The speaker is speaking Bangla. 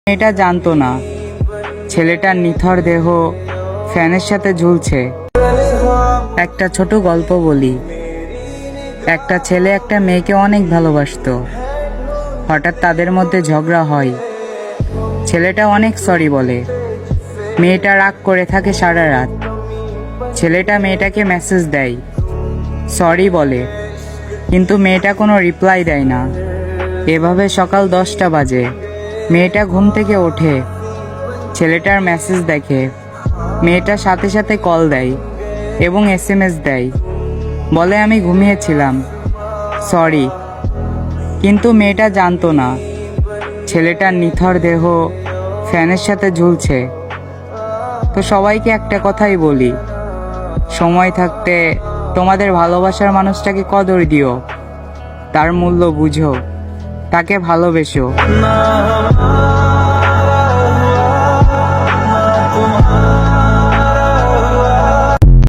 মেয়েটা জানতো না ছেলেটার নিথর দেহ ফ্যানের সাথে ঝুলছে। একটা ছোট গল্প বলি। একটা ছেলে একটা মেয়েকে অনেক ভালোবাসতো। হঠাৎ তাদের মধ্যে ঝগড়া হয়। ছেলেটা অনেক সরি বলে। মেয়েটা রাগ করে থাকে সারা রাত। ছেলেটা মেয়েটাকে মেসেজ দেয়, সরি বলে, কিন্তু মেয়েটা কোনো রিপ্লাই দেয় না। এভাবে সকাল 10টা বাজে। মেয়েটা ঘুম থেকে ওঠে, ছেলেটার মেসেজ দেখে। মেয়েটা সাথে সাথে কল দেয় এবং SMS দেয়, বলে আমি ঘুমিয়েছিলাম, সরি। কিন্তু মেয়েটা জানতো না ছেলেটার নিথর দেহ ফ্যানের সাথে ঝুলছে। তো সবাইকে একটা কথাই বলি, সময় থাকতে তোমাদের ভালোবাসার মানুষটাকে কদর দিও, তার মূল্য বুঝো, তাকে ভালোবেসো।